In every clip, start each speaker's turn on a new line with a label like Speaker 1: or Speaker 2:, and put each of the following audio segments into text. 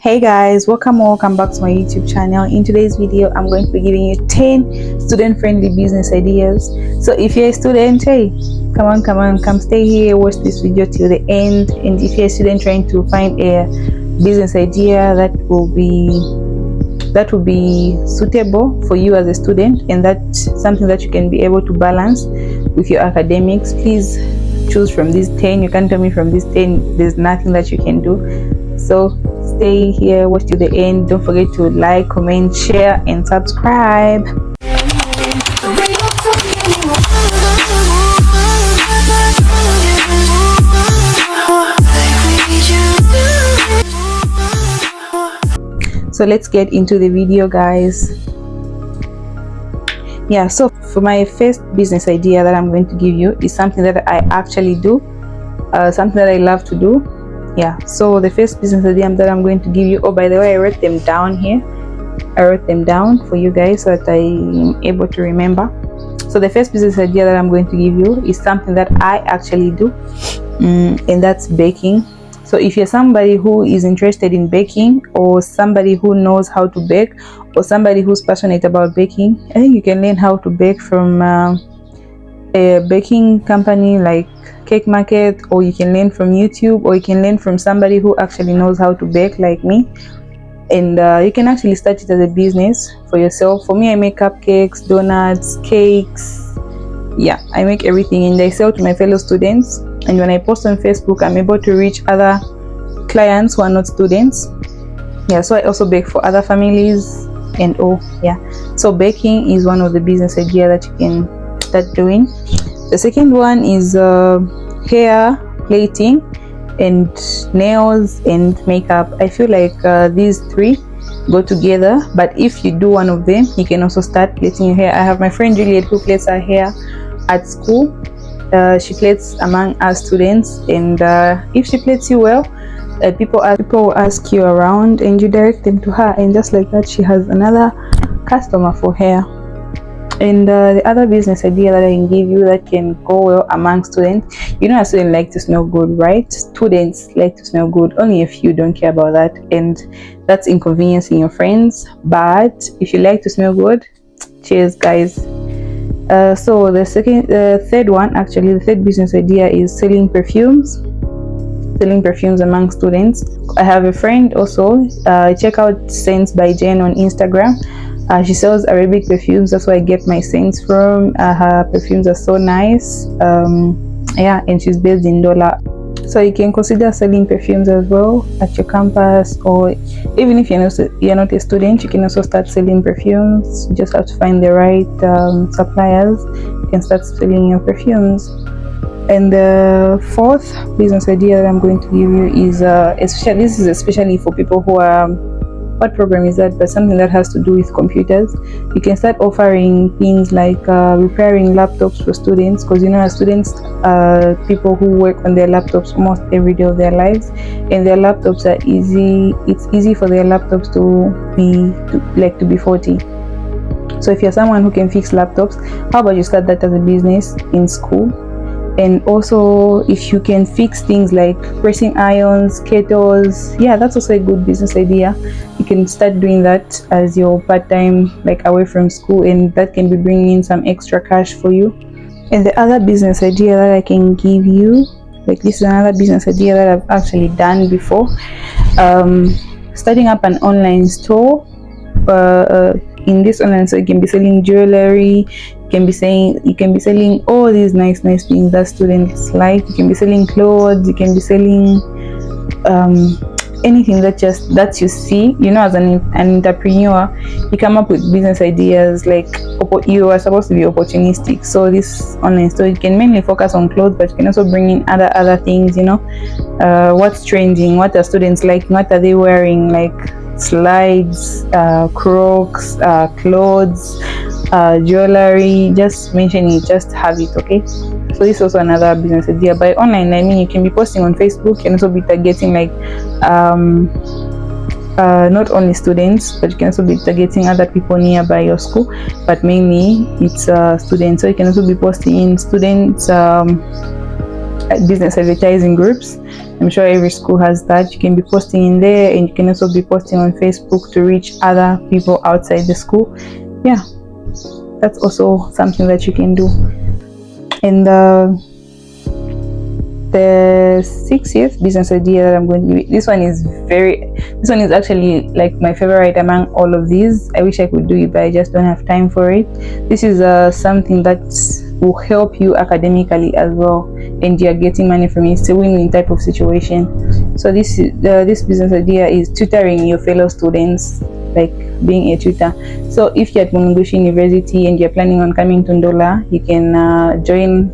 Speaker 1: Hey guys, welcome back to my YouTube channel. In today's video I'm going to be giving you 10 student friendly business ideas. So if you're a student, hey, come stay here, watch this video till the end. And if you're a student trying to find a business idea that will be suitable for you as a student, and that's something that you can be able to balance with your academics, please choose from these 10. You can't tell me from these 10 there's nothing that you can do. So stay here, watch to the end. Don't forget to like, comment, share and subscribe. So let's get into the video, guys. Yeah, so for my first business idea that I'm going to give you is something that I actually do, something that I love to do. Yeah, so the first business idea that I'm going to give you, oh by the way, I wrote them down here. I wrote them down for you guys so that I'm able to remember. So the first business idea that I'm going to give you is something that I actually do, and that's baking. So if you're somebody who is interested in baking, or somebody who knows how to bake, or somebody who's passionate about baking, I think you can learn how to bake from a baking company like Cake Market, or you can learn from YouTube, or you can learn from somebody who actually knows how to bake like me. And you can actually start it as a business for yourself. For me, I make cupcakes, donuts, cakes. Yeah, I make everything and I sell to my fellow students. And when I post on Facebook, I'm able to reach other clients who are not students. Yeah, so I also bake for other families and all. Yeah, so baking is one of the business idea that you can start doing. The second one is hair plating and nails and makeup. I feel like these three go together, but if you do one of them, you can also start plaiting your hair. I have my friend Juliet who plaits her hair at school. She plaits among us students, and if she plaits you well, people will ask you around and you direct them to her, and just like that she has another customer for hair. And the other business idea that I can give you that can go well among students, you know, a student like to smell good, right? Students like to smell good. Only a few don't care about that, and that's inconveniencing your friends. But if you like to smell good, cheers, guys. So the third business idea is selling perfumes among students. I have a friend also, check out Scents by Jen on Instagram. She sells Arabic perfumes. That's where I get my scents from. Her perfumes are so nice. Yeah, and she's based in Dola. So you can consider selling perfumes as well at your campus, or even if you're not a student, you can also start selling perfumes. You just have to find the right suppliers. You can start selling your perfumes. And the fourth business idea that I'm going to give you is especially for people who are, what program is that, but something that has to do with computers. You can start offering things like repairing laptops for students, because you know, as students, people who work on their laptops almost every day of their lives, and their laptops are easy. It's easy for their laptops to be faulty. So if you're someone who can fix laptops, how about you start that as a business in school? And also, if you can fix things like pressing irons, kettles, yeah, that's also a good business idea. You can start doing that as your part-time, like away from school, and that can be bringing in some extra cash for you. And the other business idea that I can give you, like this is another business idea that I've actually done before, starting up an online store. In this online store, you can be selling jewelry. You can be selling all these nice things that students like. You can be selling clothes. You can be selling anything that you see. You know, as an entrepreneur, you come up with business ideas. Like, you are supposed to be opportunistic. So this online store, you can mainly focus on clothes, but you can also bring in other things. You know, what's trending, what are students like, what are they wearing, like slides, Crocs, clothes, jewelry. Just mention it, just have it. Okay, so this is also another business idea. By online, I mean you can be posting on Facebook. You can also be targeting like not only students, but you can also be targeting other people nearby your school, but mainly it's students. So you can also be posting in students business advertising groups. I'm sure every school has that. You can be posting in there, and you can also be posting on Facebook to reach other people outside the school. Yeah, that's also something that you can do. And the 60th business idea that I'm going to do, this one is actually like my favorite among all of these. I wish I could do it, but I just don't have time for it. This is something that will help you academically as well, and you're getting money from it. It's a win-win type of situation. So this business idea is tutoring your fellow students, like being a tutor. So if you're at Mungushi University and you're planning on coming to Ndola, you can join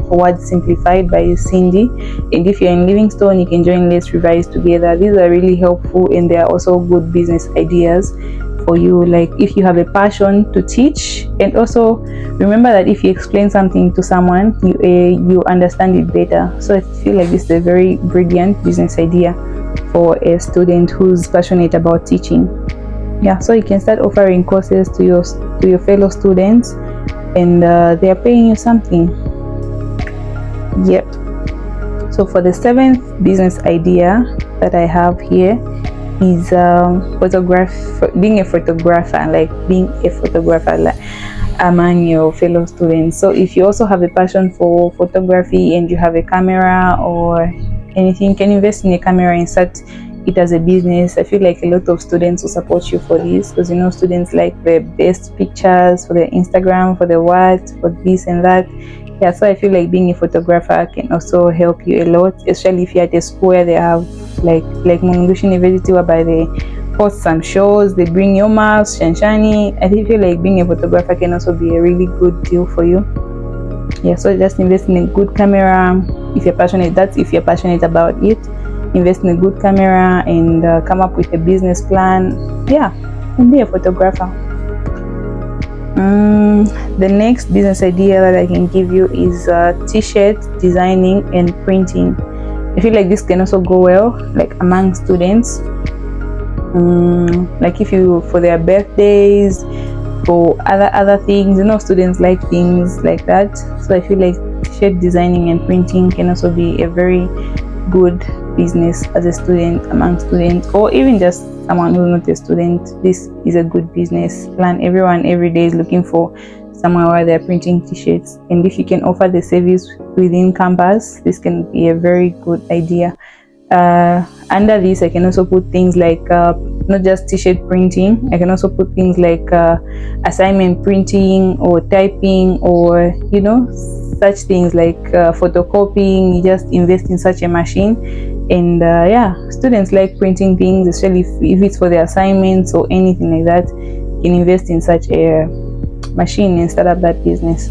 Speaker 1: Words Simplified by Cindy, and if you're in Livingstone, you can join Let's Revise Together. These are really helpful, and they are also good business ideas for you, like if you have a passion to teach. And also remember that if you explain something to someone, you understand it better. So I feel like this is a very brilliant business idea for a student who's passionate about teaching. Yeah, so you can start offering courses to your fellow students, and they are paying you something. Yep. So for the 7th business idea that I have here is being a photographer among your fellow students. So if you also have a passion for photography and you have a camera or anything, you can invest in a camera and start it as a business. I feel like a lot of students will support you for this, because you know students like the best pictures for their Instagram, for the what, for this and that. Yeah, so I feel like being a photographer can also help you a lot, especially if you're at a school where they have like Mungushi University, whereby they host some shows, they bring your maps, Shanshani. I feel like being a photographer can also be a really good deal for you. Yeah, so just invest in a good camera if you're passionate. That's if you're passionate about it. Invest in a good camera and come up with a business plan. Yeah, and be a photographer. The next business idea that I can give you is t-shirt designing and printing. I feel like this can also go well like among students, like if you, for their birthdays, for other things, you know, students like things like that. So I feel like t-shirt designing and printing can also be a very good business as a student, among students, or even just someone who's not a student. This is a good business plan. Everyone every day is looking for somewhere where they're printing t-shirts, and if you can offer the service within campus, this can be a very good idea. Under this, I can also put things like not just t-shirt printing. I can also put things like assignment printing or typing, or you know, such things like photocopying. You just invest in such a machine, and yeah, students like printing things, especially if it's for their assignments or anything like that. You can invest in such a machine and start up that business.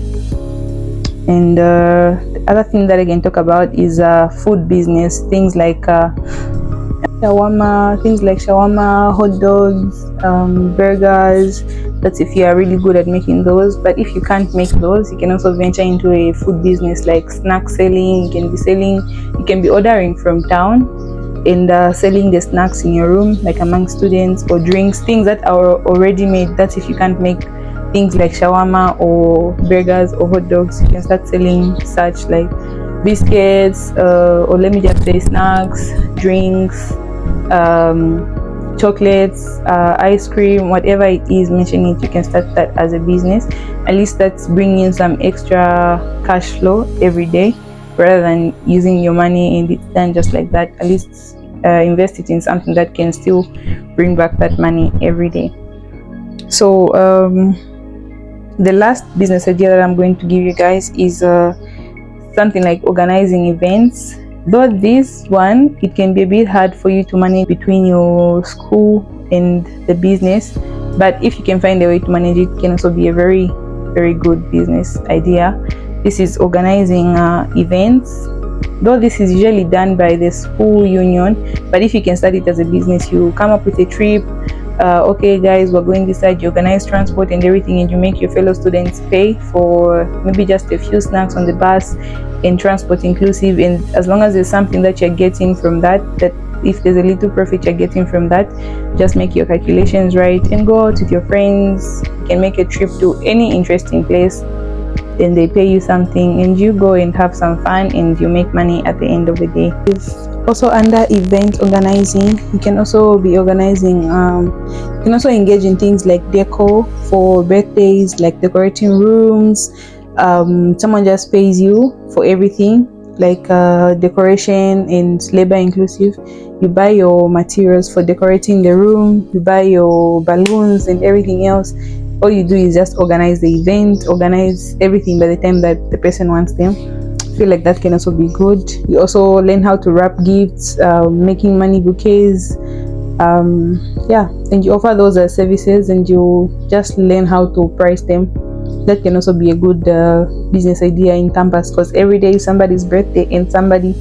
Speaker 1: And the other thing that I can talk about is food business, things like shawarma, hot dogs, burgers. That's if you are really good at making those. But if you can't make those, you can also venture into a food business like snack selling. You can be ordering from town and selling the snacks in your room, like among students, or drinks, things that are already made. That's if you can't make things like shawarma or burgers or hot dogs. You can start selling such like biscuits, or let me just say snacks, drinks, chocolates, ice cream, whatever it is, mention it. You can start that as a business. At least that's bringing in some extra cash flow every day, rather than using your money and it's done just like that. At least invest it in something that can still bring back that money every day. So the last business idea that I'm going to give you guys is something like organizing events. Though this one, it can be a bit hard for you to manage between your school and the business, but if you can find a way to manage it, it can also be a very, very good business idea. This is organizing events. Though this is usually done by the school union, but if you can start it as a business, you come up with a trip. Okay guys, we're going this side, you organize transport and everything, and you make your fellow students pay for maybe just a few snacks on the bus and transport inclusive. And as long as there's something that you're getting from that if there's a little profit you're getting from that, just make your calculations right and go out with your friends. You can make a trip to any interesting place then they pay you something and you go and have some fun and you make money at the end of the day. Also under event organizing, you can also be organizing, you can also engage in things like decor for birthdays, like decorating rooms. Someone just pays you for everything, like decoration and labor inclusive. You buy your materials for decorating the room, you buy your balloons and everything else. All you do is just organize the event, organize everything by the time that the person wants them. I feel like that can also be good. You also learn how to wrap gifts, making money bouquets, yeah, and you offer those as services and you just learn how to price them. That can also be a good business idea in campus, because every day is somebody's birthday and somebody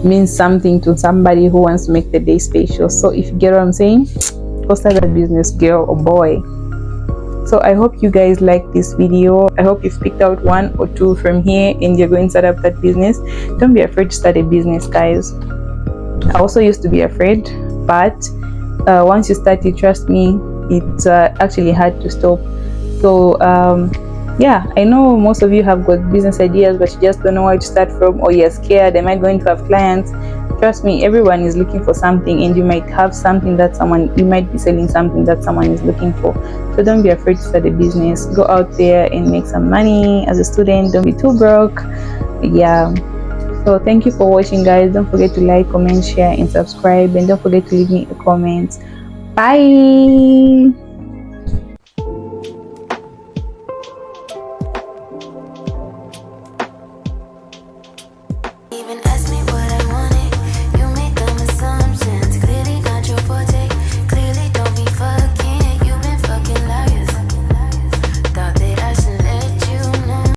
Speaker 1: means something to somebody who wants to make the day special. So if you get what I'm saying, go start that business, girl or boy. So I hope you guys like this video. I hope you've picked out one or two from here and you're going to start up that business. Don't be afraid to start a business, guys. I also used to be afraid, but once you start it, trust me, it's actually hard to stop. So yeah, I know most of you have got business ideas, but you just don't know where to start from, or you're scared, am I going to have clients? Trust me, everyone is looking for something, and you might have something that you might be selling something that someone is looking for. So don't be afraid to start a business. Go out there and make some money as a student. Don't be too broke. Yeah. So thank you for watching, guys. Don't forget to like, comment, share and subscribe, and don't forget to leave me a comment. Bye.